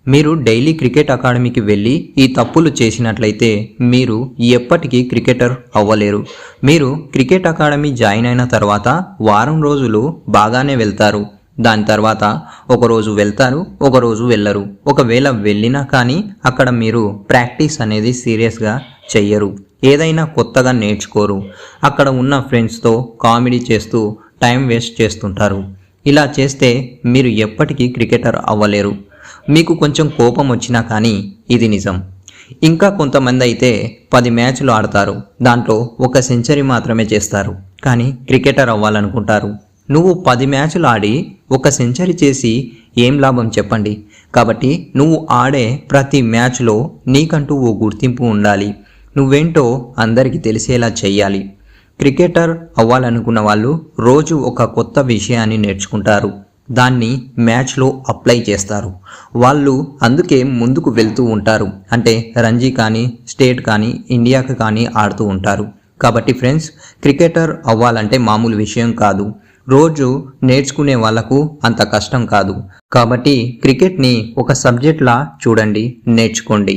మీరు daily cricket అకాడమీకి వెళ్ళి ఈ తప్పులు చేసినట్లయితే మీరు ఎప్పటికీ క్రికెటర్ అవ్వలేరు. మీరు క్రికెట్ అకాడమీ జాయిన్ అయిన తర్వాత వారం రోజులు బాగానే వెళ్తారు. దాని తర్వాత ఒకరోజు వెళ్తారు, ఒకరోజు వెళ్ళరు. ఒకవేళ వెళ్ళినా కానీ అక్కడ మీరు ప్రాక్టీస్ అనేది సీరియస్గా చెయ్యరు, ఏదైనా కొత్తగా నేర్చుకోరు. అక్కడ ఉన్న ఫ్రెండ్స్తో కామెడీ చేస్తూ టైం వేస్ట్ చేస్తుంటారు. ఇలా చేస్తే మీరు ఎప్పటికీ క్రికెటర్ అవ్వలేరు. మీకు కొంచెం కోపం వచ్చినా కానీ ఇది నిజం. ఇంకా కొంతమంది అయితే 10 మ్యాచ్లు ఆడతారు, దాంట్లో 1 సెంచరీ మాత్రమే చేస్తారు, కానీ క్రికెటర్ అవ్వాలనుకుంటారు. నువ్వు 10 మ్యాచ్లు ఆడి 1 సెంచరీ చేసి ఏం లాభం చెప్పండి. కాబట్టి నువ్వు ఆడే ప్రతి మ్యాచ్లో నీకంటూ ఓ గుర్తింపు ఉండాలి. నువ్వేంటో అందరికీ తెలిసేలా చెయ్యాలి. క్రికెటర్ అవ్వాలనుకున్న వాళ్ళు రోజు ఒక కొత్త విషయాన్ని నేర్చుకుంటారు, దాన్ని మ్యాచ్లో అప్లై చేస్తారు. వాళ్ళు అందుకే ముందుకు వెళ్తూ ఉంటారు. అంటే రంజీ కానీ, స్టేట్ కానీ, ఇండియాకి కానీ ఆడుతూ ఉంటారు. కాబట్టి ఫ్రెండ్స్, క్రికెటర్ అవ్వాలంటే మామూలు విషయం కాదు. రోజు నేర్చుకునే వాళ్ళకు అంత కష్టం కాదు. కాబట్టి క్రికెట్ని ఒక సబ్జెక్ట్లా చూడండి, నేర్చుకోండి.